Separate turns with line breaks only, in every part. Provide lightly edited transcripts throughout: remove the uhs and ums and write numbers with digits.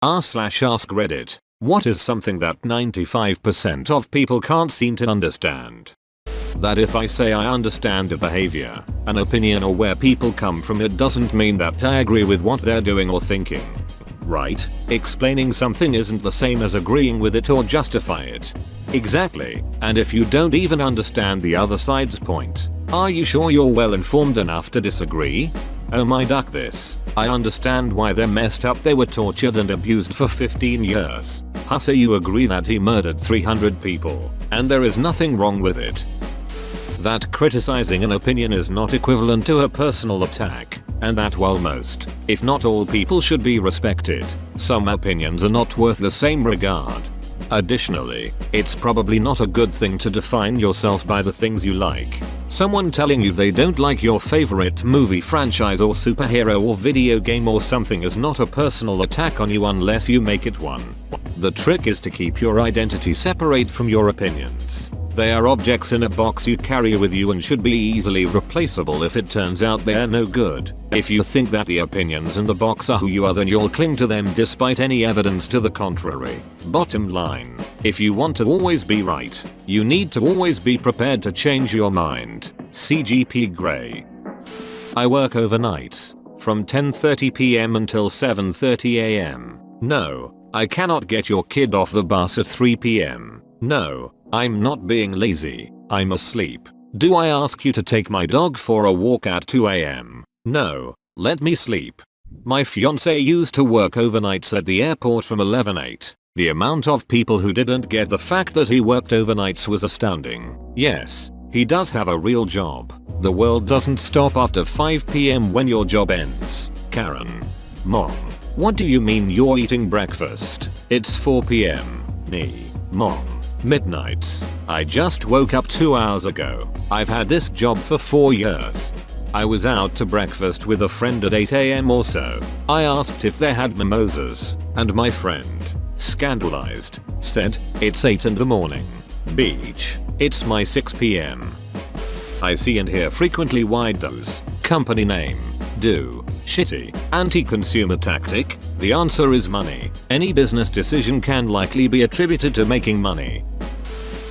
r/AskReddit. What is something that 95% of people can't seem to understand? That if I say I understand a behavior, an opinion, or where people come from, it doesn't mean that I agree with what they're doing or thinking. Right? Explaining something isn't the same as agreeing with it or justify it. Exactly. And if you don't even understand the other side's point, are you sure you're well informed enough to disagree? Oh my duck this. I understand why they're messed up. They were tortured and abused for 15 years. So you agree that he murdered 300 people, and there is nothing wrong with it. That criticizing an opinion is not equivalent to a personal attack, and that while most, if not all, people should be respected, some opinions are not worth the same regard. Additionally, it's probably not a good thing to define yourself by the things you like. Someone telling you they don't like your favorite movie franchise or superhero or video game or something is not a personal attack on you unless you make it one. The trick is to keep your identity separate from your opinions. They are objects in a box you carry with you and should be easily replaceable if it turns out they're no good. If you think that the opinions in the box are who you are, then you'll cling to them despite any evidence to the contrary. Bottom line, if you want to always be right, you need to always be prepared to change your mind. CGP Grey. I work overnights, from 10:30 p.m. until 7:30 a.m. No, I cannot get your kid off the bus at 3 p.m. No, I'm not being lazy, I'm asleep. Do I ask you to take my dog for a walk at 2 a.m? No, let me sleep. My fiance used to work overnights at the airport from 11/8. The amount of people who didn't get the fact that he worked overnights was astounding. Yes, he does have a real job. The world doesn't stop after 5 p.m. when your job ends. Karen. Mom. What do you mean you're eating breakfast? It's 4 p.m. Me. Mom. Midnights. I just woke up 2 hours ago. I've had this job for 4 years. I was out to breakfast with a friend at 8 a.m. or so. I asked if they had mimosas, and my friend, scandalized, said, "It's 8 in the morning. Beach. It's my 6 p.m. I see and hear frequently why does company name do shitty anti-consumer tactic? The answer is money. Any business decision can likely be attributed to making money.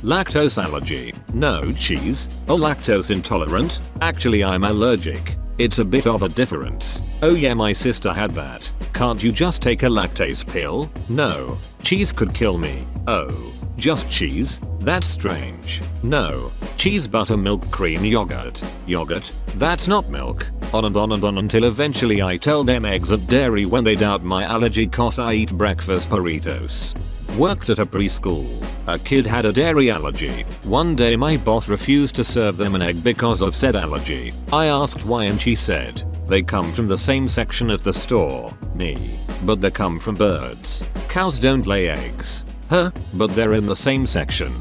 Lactose allergy. No cheese. Oh, lactose intolerant? Actually, I'm allergic. It's a bit of a difference. Oh yeah, my sister had that. Can't you just take a lactase pill? No. Cheese could kill me. Oh. Just cheese? That's strange. No. Cheese, butter, milk, cream, yogurt. Yogurt? That's not milk. On and on and on until eventually I tell them eggs and dairy when they doubt my allergy cause I eat breakfast burritos. Worked at a preschool. A kid had a dairy allergy. One day my boss refused to serve them an egg because of said allergy. I asked why and she said, they come from the same section at the store. Me. But they come from birds. Cows don't lay eggs. Huh? But they're in the same section.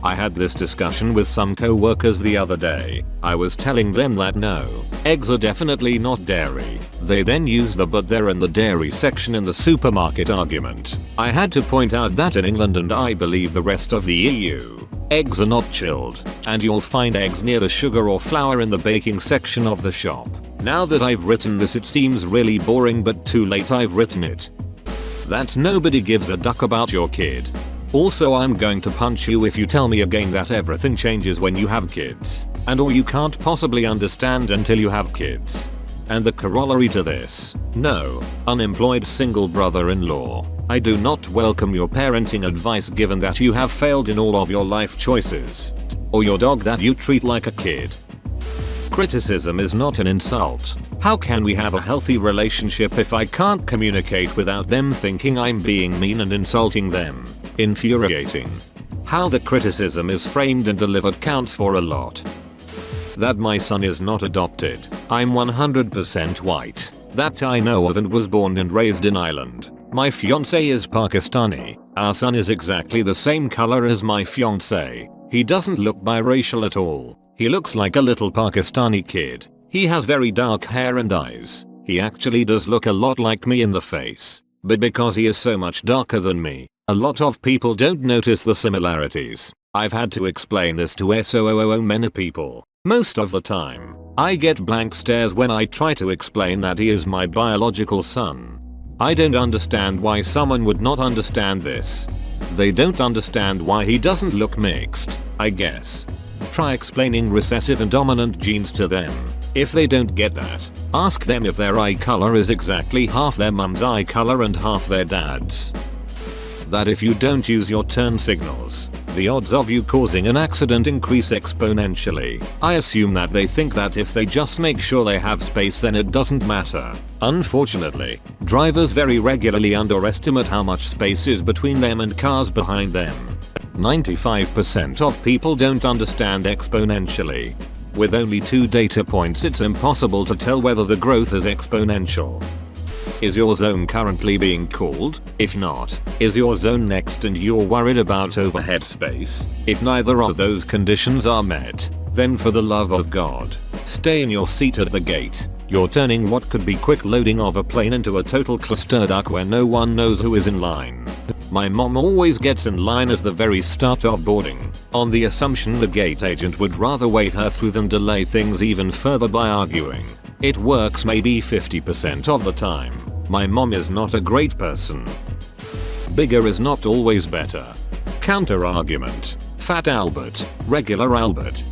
I had this discussion with some co-workers the other day. I was telling them that no, eggs are definitely not dairy. They then used the "but they're in the dairy section in the supermarket" argument. I had to point out that in England and I believe the rest of the EU, eggs are not chilled, and you'll find eggs near the sugar or flour in the baking section of the shop. Now that I've written this, it seems really boring, but too late, I've written it. That nobody gives a duck about your kid. Also, I'm going to punch you if you tell me again that everything changes when you have kids, and or you can't possibly understand until you have kids. And the corollary to this, no, unemployed single brother-in-law, I do not welcome your parenting advice given that you have failed in all of your life choices. Or your dog that you treat like a kid. Criticism is not an insult. How can we have a healthy relationship if I can't communicate without them thinking I'm being mean and insulting them? Infuriating. How the criticism is framed and delivered counts for a lot. That my son is not adopted. I'm 100% white. That I know of and was born and raised in Ireland. My fiance is Pakistani. Our son is exactly the same color as my fiance. He doesn't look biracial at all. He looks like a little Pakistani kid. He has very dark hair and eyes. He actually does look a lot like me in the face. But because he is so much darker than me, a lot of people don't notice the similarities. I've had to explain this to so many people. Most of the time, I get blank stares when I try to explain that he is my biological son. I don't understand why someone would not understand this. They don't understand why he doesn't look mixed, I guess. Try explaining recessive and dominant genes to them. If they don't get that, ask them if their eye color is exactly half their mum's eye color and half their dad's. That if you don't use your turn signals, the odds of you causing an accident increase exponentially. I assume that they think that if they just make sure they have space then it doesn't matter. Unfortunately, drivers very regularly underestimate how much space is between them and cars behind them. 95% of people don't understand exponentially. With only 2 data points it's impossible to tell whether the growth is exponential. Is your zone currently being called? If not, is your zone next and you're worried about overhead space? If neither of those conditions are met, then for the love of God, stay in your seat at the gate. You're turning what could be quick loading of a plane into a total clusterfuck where no one knows who is in line. My mom always gets in line at the very start of boarding, on the assumption the gate agent would rather wait her through than delay things even further by arguing. It works maybe 50% of the time. My mom is not a great person. Bigger is not always better. Counter argument. Fat Albert, regular Albert.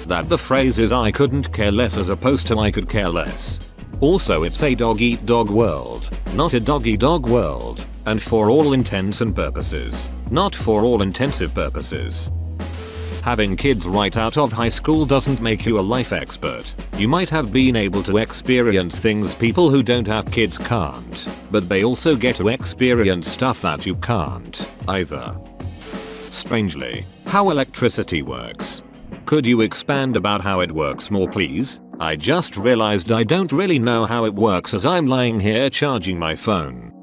That the phrase is I couldn't care less as opposed to I could care less. Also it's a dog eat dog world, not a doggy dog world, and for all intents and purposes, not for all intensive purposes. Having kids right out of high school doesn't make you a life expert. You might have been able to experience things people who don't have kids can't, but they also get to experience stuff that you can't, either. Strangely, how electricity works. Could you expand about how it works more please? I just realized I don't really know how it works as I'm lying here charging my phone.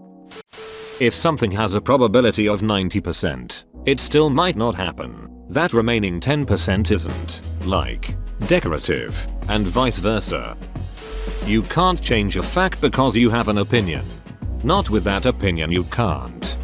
If something has a probability of 90%, it still might not happen. That remaining 10% isn't, like, decorative, and vice versa. You can't change a fact because you have an opinion. Not with that opinion you can't.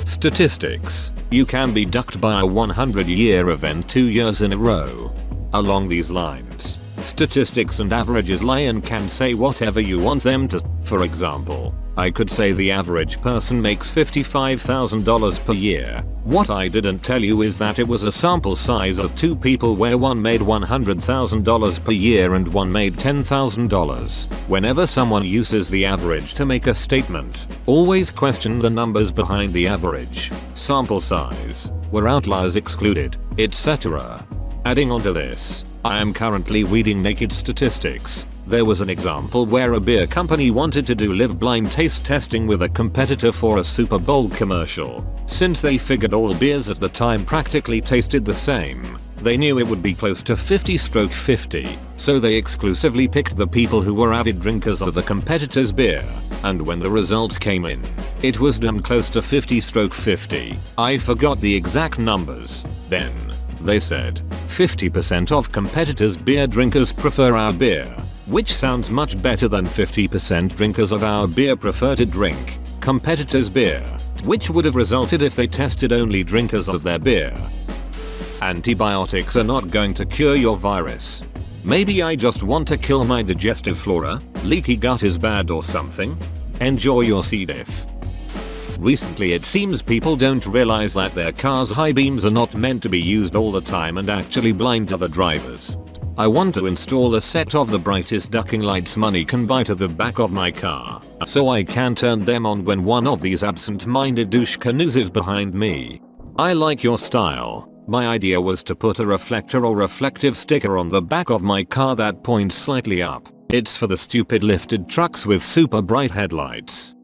Statistics. You can be ducked by a 100-year event 2 years in a row. Along these lines, statistics and averages lie and can say whatever you want them to. For example, I could say the average person makes $55,000 per year. What I didn't tell you is that it was a sample size of 2 people where one made $100,000 per year and one made $10,000. Whenever someone uses the average to make a statement, always question the numbers behind the average, sample size, were outliers excluded, etc. Adding on to this, I am currently reading Naked Statistics. There was an example where a beer company wanted to do live blind taste testing with a competitor for a Super Bowl commercial. Since they figured all beers at the time practically tasted the same, they knew it would be close to 50/50, so they exclusively picked the people who were avid drinkers of the competitor's beer, and when the results came in, it was damn close to 50/50. I forgot the exact numbers. Then, they said, 50% of competitors' beer drinkers prefer our beer. Which sounds much better than 50% drinkers of our beer prefer to drink competitors' beer, which would have resulted if they tested only drinkers of their beer. Antibiotics are not going to cure your virus. Maybe I just want to kill my digestive flora, leaky gut is bad or something. Enjoy your C. diff. Recently it seems people don't realize that their car's high beams are not meant to be used all the time and actually blind other drivers. I want to install a set of the brightest ducking lights money can buy to the back of my car, so I can turn them on when one of these absent-minded douche canoes is behind me. I like your style. My idea was to put a reflector or reflective sticker on the back of my car that points slightly up. It's for the stupid lifted trucks with super bright headlights.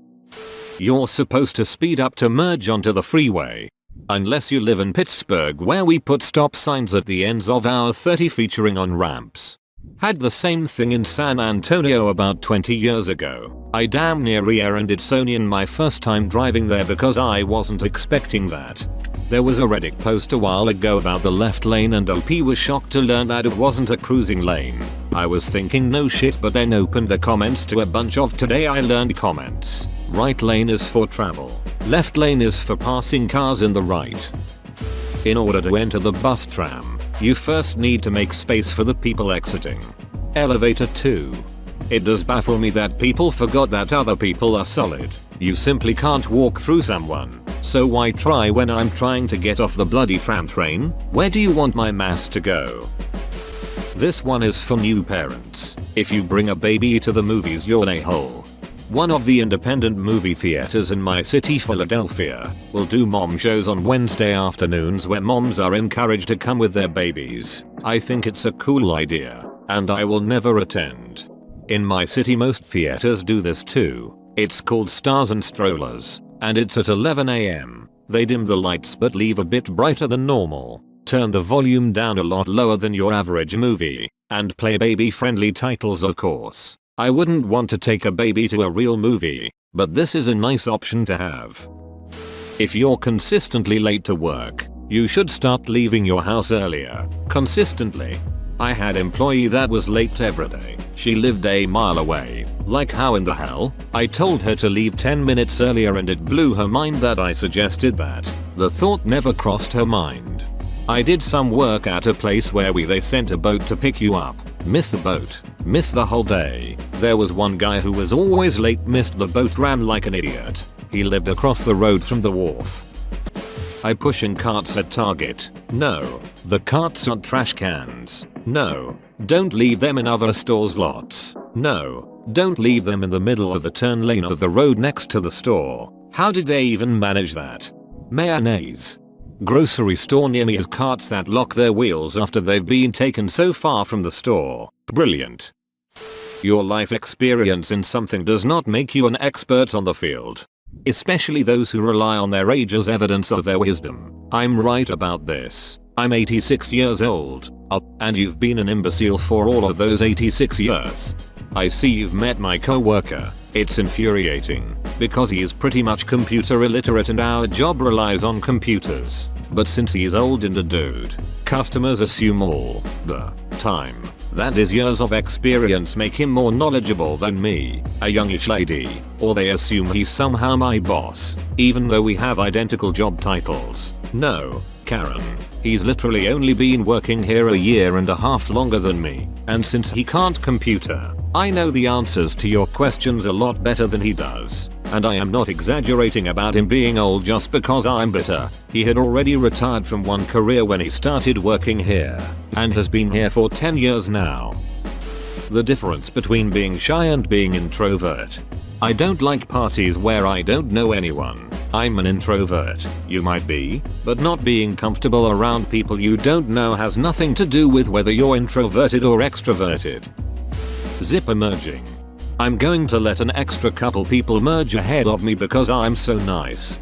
You're supposed to speed up to merge onto the freeway. Unless you live in Pittsburgh where we put stop signs at the ends of our 30 featuring on ramps. Had the same thing in San Antonio about 20 years ago. I damn near rear-ended Sony in my first time driving there because I wasn't expecting that. There was a Reddit post a while ago about the left lane and OP was shocked to learn that it wasn't a cruising lane. I was thinking no shit but then opened the comments to a bunch of today I learned comments. Right lane is for travel. Left lane is for passing cars in the right. In order to enter the bus tram, you first need to make space for the people exiting. Elevator 2. It does baffle me that people forgot that other people are solid. You simply can't walk through someone. So why try when I'm trying to get off the bloody tram train? Where do you want my mask to go? This one is for new parents. If you bring a baby to the movies, you're an a-hole. One of the independent movie theaters in my city, Philadelphia, will do mom shows on Wednesday afternoons where moms are encouraged to come with their babies. I think it's a cool idea, and I will never attend. In my city most theaters do this too. It's called Stars and Strollers, and it's at 11 AM. They dim the lights but leave a bit brighter than normal. Turn the volume down a lot lower than your average movie, and play baby-friendly titles of course. I wouldn't want to take a baby to a real movie, but this is a nice option to have. If you're consistently late to work, you should start leaving your house earlier. Consistently. I had an employee that was late every day. She lived a mile away. Like how in the hell? I told her to leave 10 minutes earlier and it blew her mind that I suggested that. The thought never crossed her mind. I did some work at a place where they sent a boat to pick you up. Missed the boat. Missed the whole day. There was one guy who was always late, missed the boat, ran like an idiot. He lived across the road from the wharf. I pushing carts at Target. No. The carts are trash cans. No. Don't leave them in other stores' lots. No. Don't leave them in the middle of the turn lane of the road next to the store. How did they even manage that? Mayonnaise. Grocery store near me has carts that lock their wheels after they've been taken so far from the store. Brilliant. Your life experience in something does not make you an expert on the field. Especially those who rely on their age as evidence of their wisdom. I'm right about this. I'm 86 years old. And you've been an imbecile for all of those 86 years. I see you've met my coworker. It's infuriating, because he is pretty much computer illiterate and our job relies on computers. But since he is old and a dude, customers assume all the time that his years of experience make him more knowledgeable than me, a youngish lady, or they assume he's somehow my boss, even though we have identical job titles. No, Karen. He's literally only been working here a year and a half longer than me, and since he can't computer, I know the answers to your questions a lot better than he does. And I am not exaggerating about him being old just because I'm bitter. He had already retired from one career when he started working here, and has been here for 10 years now. The difference between being shy and being introvert. I don't like parties where I don't know anyone. I'm an introvert. You might be, but not being comfortable around people you don't know has nothing to do with whether you're introverted or extroverted. Zip emerging. I'm going to let an extra couple people merge ahead of me because I'm so nice. :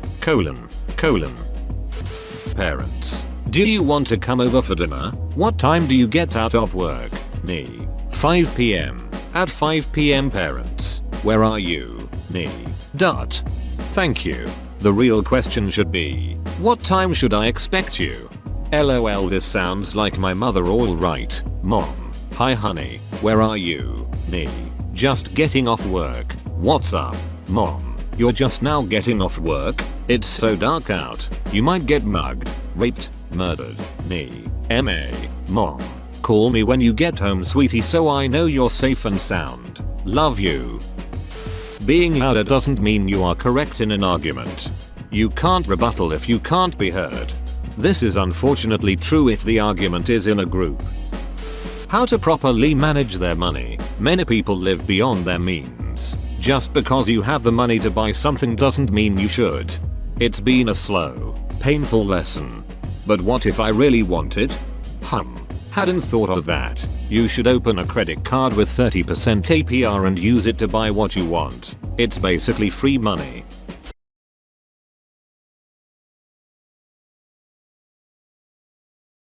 Parents. Do you want to come over for dinner? What time do you get out of work? Me. 5 PM. At 5 PM parents. Where are you? Me. Dot. Thank you. The real question should be, what time should I expect you? LOL, this sounds like my mother. All right, mom. Hi honey, where are you? Me. Just getting off work. What's up, mom? You're just now getting off work? It's so dark out. You might get mugged, raped, murdered. Me. MA. Mom. Call me when you get home, sweetie, so I know you're safe and sound. Love you. Being louder doesn't mean you are correct in an argument. You can't rebuttal if you can't be heard. This is unfortunately true if the argument is in a group. How to properly manage their money. Many people live beyond their means. Just because you have the money to buy something doesn't mean you should. It's been a slow, painful lesson. But what if I really want it? Hadn't thought of that. You should open a credit card with 30% APR and use it to buy what you want. It's basically free money.